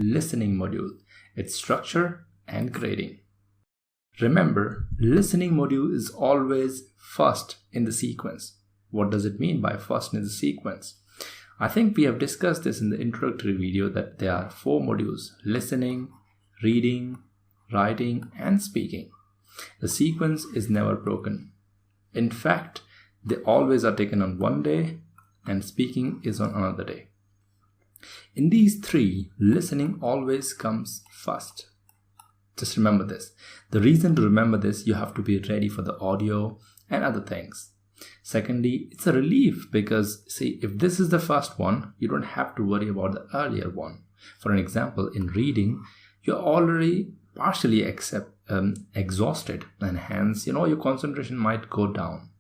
listening module, its structure and grading. Remember, listening module is always first in the sequence. What does it mean by first in the sequence? I think we have discussed this in the introductory video that there are 4 modules: listening, reading, writing, and speaking. The sequence is never broken. In fact, they always are taken on one day and speaking is on another day. In these 3, listening always comes first. Just remember this. The reason to remember this, you have to be ready for the audio and other things. Secondly, it's a relief because, see, if this is the first one, you don't have to worry about the earlier one. For an example, in reading, you're already partially exhausted, and hence, your concentration might go down.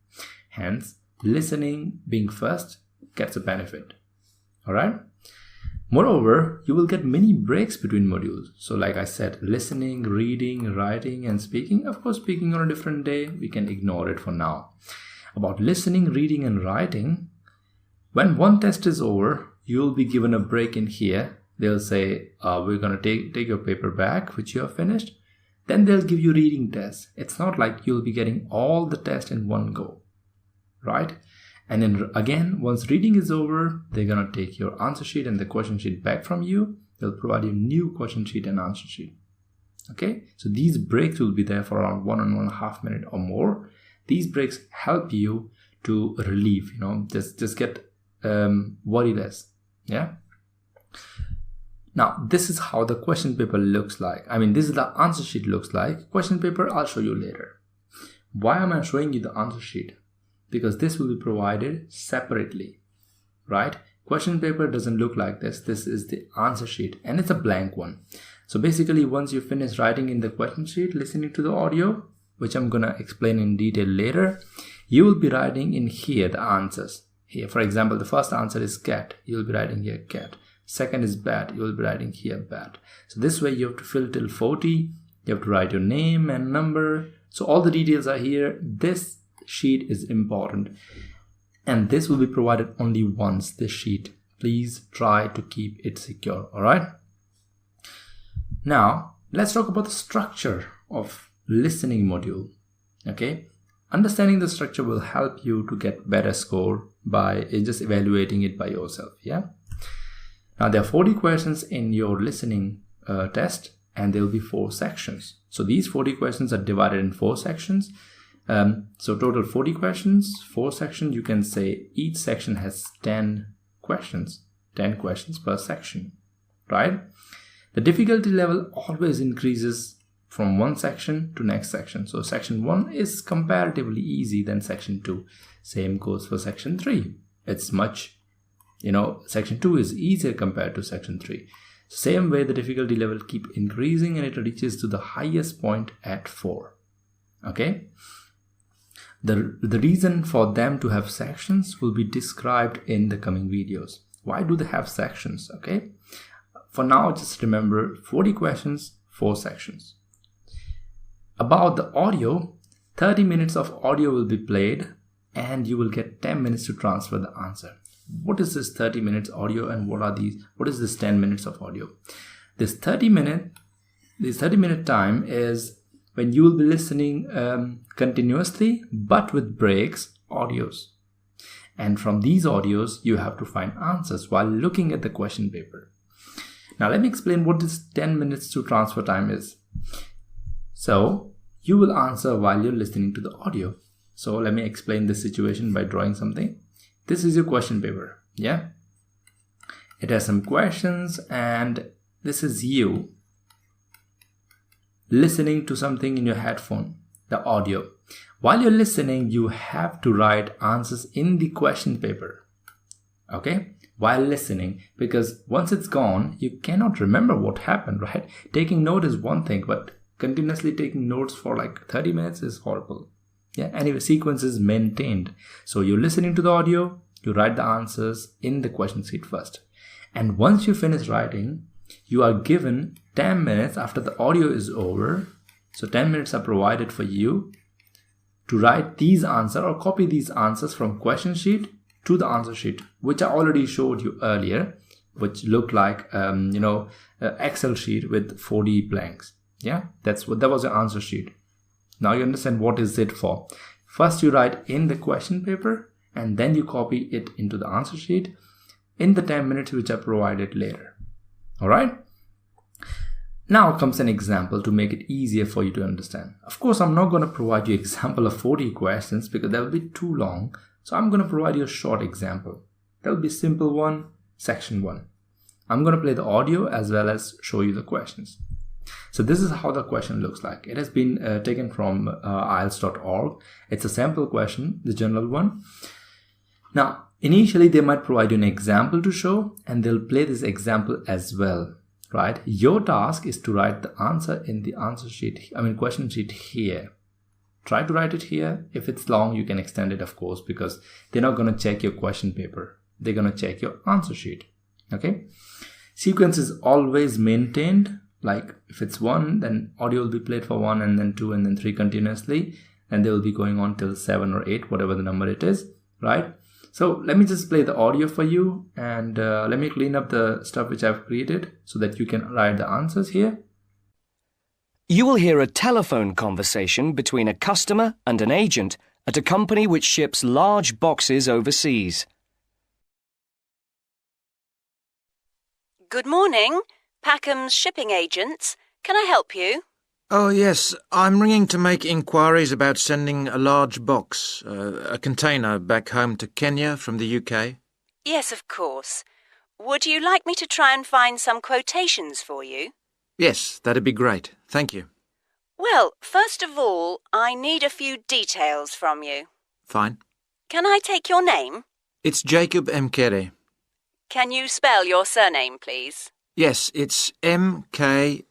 Hence, listening being first gets a benefit. All right. Moreover, you will get many breaks between modules. So like I said, listening, reading, writing, and speaking. Of course, speaking on a different day, we can ignore it for now. About listening, reading, and writing, when one test is over, you'll be given a break in here. They'll say, we're going to take your paper back, which you have finished. Then they'll give you reading tests. It's not like you'll be getting all the tests in one go, right? And then again, once reading is over, they're going to take your answer sheet and the question sheet back from you. They'll provide you a new question sheet and answer sheet. Okay, so these breaks will be there for around 1 and 1.5 minutes or more. These breaks help you to relieve, just get worry less. Yeah. Now, this is how the question paper looks like. This is the answer sheet looks like. Question paper, I'll show you later. Why am I showing you the answer sheet? Because this will be provided separately, right? Question paper doesn't look like this. This is the answer sheet and it's a blank one. So basically, once you finish writing in the question sheet, listening to the audio, which I'm going to explain in detail later, you will be writing in here the answers. Here, for example, the first answer is cat. You will be writing here cat. Second is bat. You will be writing here bat. So this way you have to fill till 40. You have to write your name and number. So all the details are here. This sheet is important. And this will be provided only once, this sheet. Please try to keep it secure. All right. Now, let's talk about the structure of listening module. Okay, understanding the structure will help you to get better score by just evaluating it by yourself. Yeah. Now there are 40 questions in your listening test, and there will be 4 sections. So these 40 questions are divided in 4 sections. So total 40 questions, 4 sections. You can say each section has 10 questions per section, right? The difficulty level always increases from one section to next section. So section 1 is comparatively easy than section 2. Same goes for section 3. It's much, section 2 is easier compared to section 3. Same way the difficulty level keep increasing and it reaches to the highest point at 4. Okay. The reason for them to have sections will be described in the coming videos. Why do they have sections? Okay. For now, just remember 40 questions, 4 sections. About the audio, 30 minutes of audio will be played and you will get 10 minutes to transfer the answer. What is this 30 minutes audio and what is this 10 minutes of audio? This 30 minute time is when you will be listening continuously but with breaks, audios. And from these audios, you have to find answers while looking at the question paper. Now let me explain what this 10 minutes to transfer time is. So you will answer while you're listening to the audio. So let me explain this situation by drawing something. This is your question paper. Yeah. It has some questions and this is you listening to something in your headphone, the audio. While you're listening, you have to write answers in the question paper. Okay. While listening, because once it's gone, you cannot remember what happened, right? Taking note is one thing, but continuously taking notes for like 30 minutes is horrible. Yeah. Anyway, sequence is maintained. So you're listening to the audio, you write the answers in the question sheet first. And once you finish writing, you are given 10 minutes after the audio is over. So 10 minutes are provided for you to write these answers or copy these answers from question sheet to the answer sheet, which I already showed you earlier. which looked like Excel sheet with 4D blanks. Yeah, that was the answer sheet. Now you understand what is it for. First you write in the question paper and then you copy it into the answer sheet in the 10 minutes which are provided later. All right. Now comes an example to make it easier for you to understand. Of course, I'm not going to provide you an example of 40 questions because that will be too long. So I'm going to provide you a short example. That will be a simple one, section 1. I'm going to play the audio as well as show you the questions. So this is how the question looks like. It has been taken from Ielts.org. It's a sample question, the general one. Now, initially they might provide you an example to show and they'll play this example as well. Right? Your task is to write the answer in the question sheet here. Try to write it here. If it's long, you can extend it, of course, because they're not going to check your question paper. They're going to check your answer sheet. Okay. Sequence is always maintained. Like if it's 1, then audio will be played for 1 and then 2 and then 3 continuously. And they will be going on till 7 or 8, whatever the number it is. Right? So let me just play the audio for you and let me clean up the stuff which I've created so that you can write the answers here. You will hear a telephone conversation between a customer and an agent at a company which ships large boxes overseas. Good morning, Packham's shipping agents. Can I help you? Oh, yes. I'm ringing to make inquiries about sending a large box, a container, back home to Kenya from the UK. Yes, of course. Would you like me to try and find some quotations for you? Yes, that'd be great. Thank you. Well, first of all, I need a few details from you. Fine. Can I take your name? It's Jacob Mkere. Can you spell your surname, please? Yes, it's Mkere.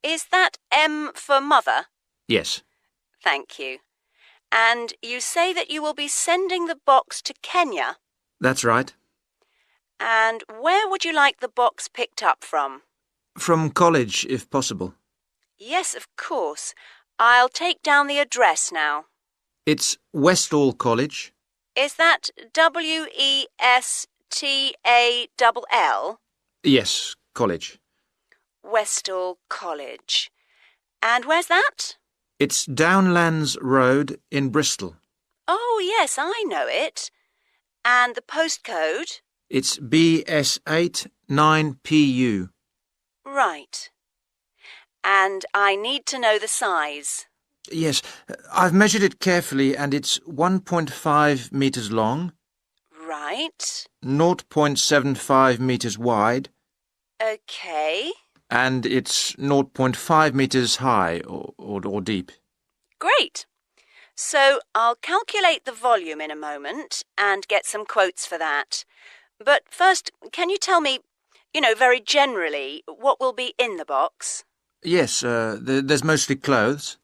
Is that M for mother? Yes. Thank you. And you say that you will be sending the box to Kenya? That's right. And where would you like the box picked up from? From college, if possible. Yes, of course. I'll take down the address now. It's Westall College. Is that Westall? Yes, college. Westall College. And where's that? It's Downlands Road in Bristol. Oh, yes, I know it. And the postcode? It's BS8 9PU. Right. And I need to know the size. Yes, I've measured it carefully and it's 1.5 metres long. Right. 0.75 metres wide. Okay. And it's 0.5 metres high or deep. Great. So I'll calculate the volume in a moment and get some quotes for that. But first, can you tell me, very generally, what will be in the box? Yes, there's mostly clothes.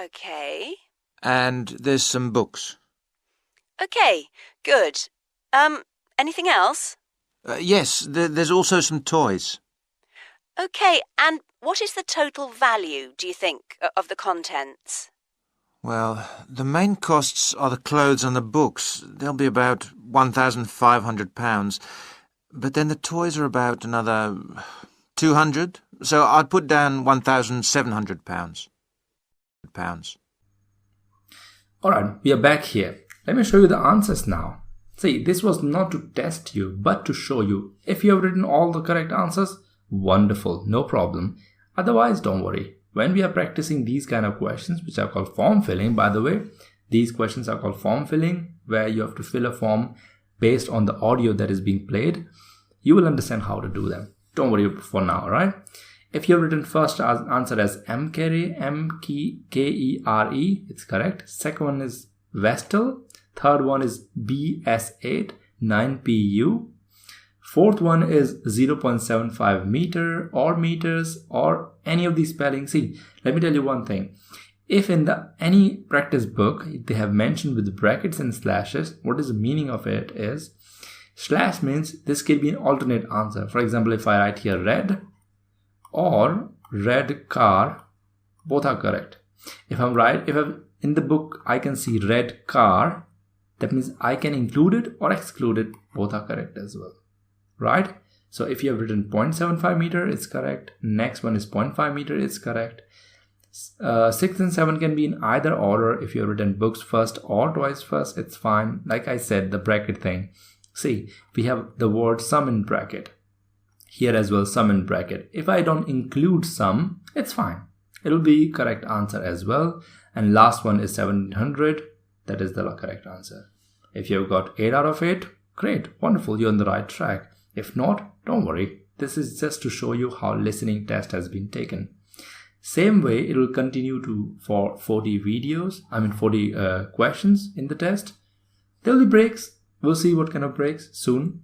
Okay. And there's some books. Okay, good. Anything else? Yes, there's also some toys. Okay, and what is the total value, do you think, of the contents? Well, the main costs are the clothes and the books. They'll be about £1,500. But then the toys are about another 200. So I'd put down £1,700. Alright, we are back here. Let me show you the answers now. See, this was not to test you, but to show you. If you have written all the correct answers, wonderful, no problem. Otherwise, don't worry. When we are practicing these kind of questions, which are called form filling, by the way, these questions are called form filling, where you have to fill a form based on the audio that is being played. You will understand how to do them. Don't worry for now, right? If you have written first answer as Mkere, M-K-E-R-E, it's correct. Second one is Westall. Third one is BS8, 9PU. Fourth one is 0.75 meter or meters or any of these spellings. See, let me tell you one thing. If in any practice book they have mentioned with brackets and slashes, what is the meaning of it is, slash means this could be an alternate answer. For example, if I write here red or red car, both are correct. If in the book I can see red car, That means I can include it or exclude it. Both are correct as well, right? So if you have written 0.75 meter, it's correct. Next one is 0.5 meter, it's correct. 6 and 7 can be in either order. If you have written books first or twice first, it's fine. Like I said, the bracket thing. See, we have the word sum in bracket. Here as well, sum in bracket. If I don't include sum, it's fine. It'll be correct answer as well. And last one is 700. That is the correct answer. If you've got 8 out of 8, great, wonderful, you're on the right track. If not, don't worry. This is just to show you how listening test has been taken. Same way, it will continue for 40 questions in the test. There'll be breaks. We'll see what kind of breaks soon.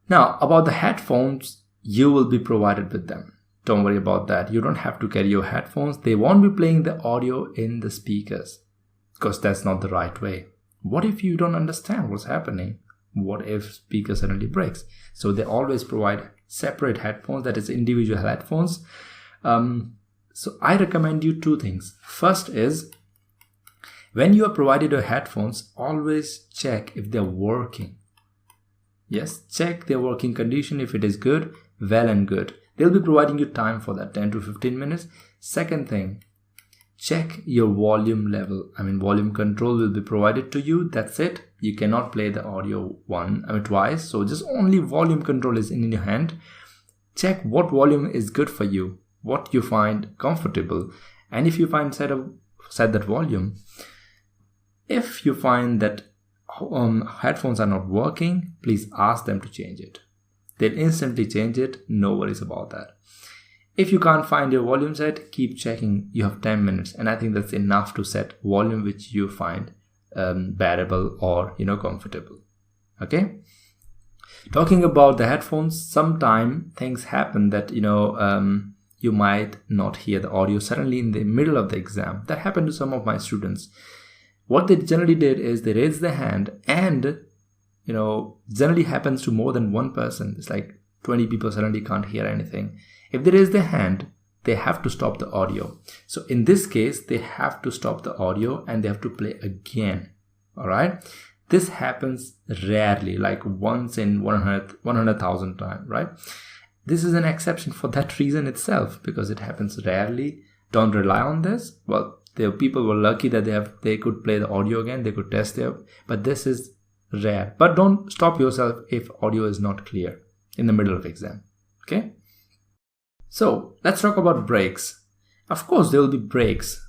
Now, about the headphones, you will be provided with them. Don't worry about that. You don't have to carry your headphones. They won't be playing the audio in the speakers because that's not the right way. What if you don't understand what's happening? What if speaker suddenly breaks? So they always provide separate headphones, that is individual headphones. So I recommend you 2 things. First is, when you are provided your headphones, always check if they're working. Yes, check their working condition. If it is good, well and good. They'll be providing you time for that, 10 to 15 minutes. Second thing, check your volume level. Volume control will be provided to you. That's it. You cannot play the audio twice. So just only volume control is in your hand. Check what volume is good for you, what you find comfortable. And if you find set that volume, if you find that headphones are not working, please ask them to change it. They'll instantly change it. No worries about that. If you can't find your volume set, keep checking. You have 10 minutes, and I think that's enough to set volume which you find bearable or comfortable. Okay. Talking about the headphones, sometime things happen that you might not hear the audio suddenly in the middle of the exam. That happened to some of my students. What they generally did is they raised their hand, and generally happens to more than one person. It's like 20 people suddenly can't hear anything. If they raise their hand, they have to stop the audio. So in this case, they have to stop the audio and they have to play again. All right. This happens rarely, like once in 100,000 times, right? This is an exception for that reason itself, because it happens rarely. Don't rely on this. Well, the people were lucky that they could play the audio again. They could test it, but this is rare. But don't stop yourself if audio is not clear in the middle of exam. Okay. So let's talk about breaks. Of course, there will be breaks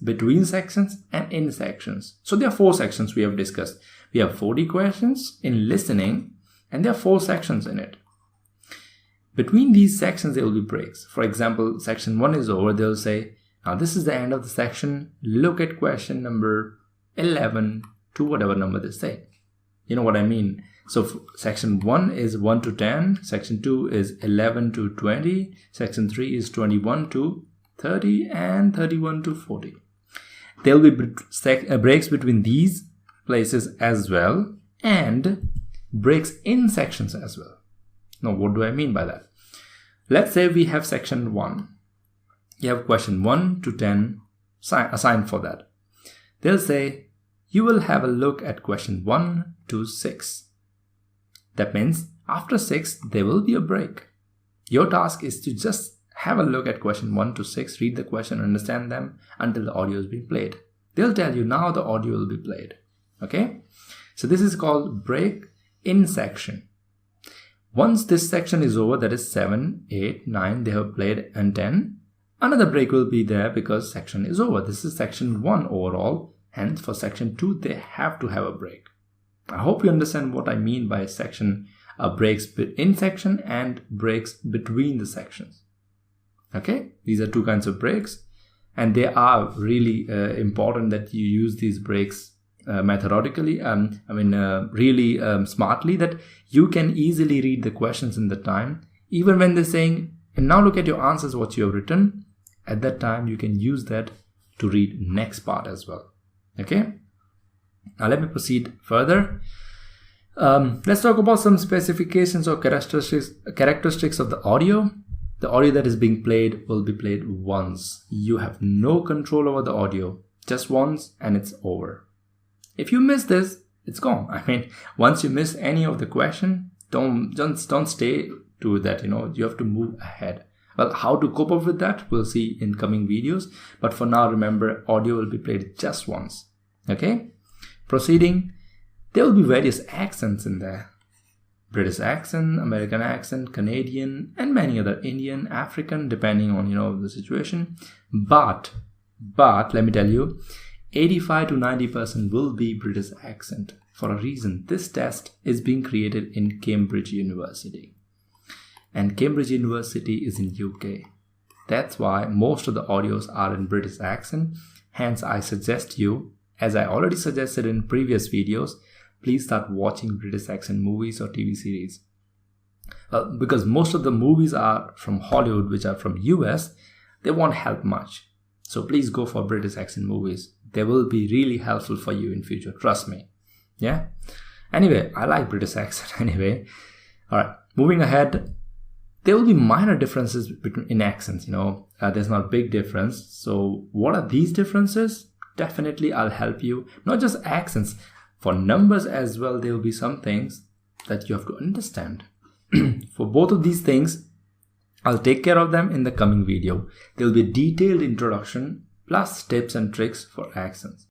between sections and in sections. So there are 4 sections we have discussed. We have 40 questions in listening, and there are 4 sections in it. Between these sections, there will be breaks. For example, section 1 is over. They'll say, now this is the end of the section. Look at question number 11 to whatever number they say. You know what I mean? So section 1 is 1 to 10. Section 2 is 11 to 20. Section 3 is 21 to 30 and 31 to 40. There will be breaks between these places as well, and breaks in sections as well. Now, what do I mean by that? Let's say we have section 1. You have question 1 to 10 assigned for that. They'll say, you will have a look at question 1 to 6. That means after 6, there will be a break. Your task is to just have a look at question 1 to 6, read the question, understand them until the audio is being played. They'll tell you now the audio will be played. Okay? So this is called break in section. Once this section is over, that is 7, 8, 9, they have played, and 10, another break will be there because section is over. This is section 1 overall. Hence, for section 2, they have to have a break. I hope you understand what I mean by section breaks in section and breaks between the sections. Okay, these are 2 kinds of breaks, and they are really important that you use these breaks methodically. Really smartly, that you can easily read the questions in the time, even when they're saying, and now look at your answers, what you have written. At that time, you can use that to read next part as well. Okay. Now let me proceed further. Let's talk about some specifications or characteristics of the audio. The audio that is being played will be played once. You have no control over the audio. Just once and it's over. If you miss this, it's gone. I mean, once you miss any of the question, don't stay to that, you have to move ahead. Well, how to cope up with that, we'll see in coming videos. But for now, remember, audio will be played just once. Okay? Proceeding, there will be various accents in there. British accent, American accent, Canadian, and many other, Indian, African, depending on, the situation. But let me tell you, 85 to 90% will be British accent. For a reason, this test is being created in Cambridge University. And Cambridge University is in UK. That's why most of the audios are in British accent. Hence, I suggest you, as I already suggested in previous videos, please start watching British accent movies or TV series. Because most of the movies are from Hollywood, which are from US, they won't help much. So please go for British accent movies. They will be really helpful for you in future, trust me. Yeah? Anyway, I like British accent anyway. Alright, moving ahead. There will be minor differences in accents, there's not a big difference. So what are these differences? Definitely I'll help you. Not just accents, for numbers as well, there will be some things that you have to understand. For both of these things, I'll take care of them in the coming video. There will be a detailed introduction plus tips and tricks for accents.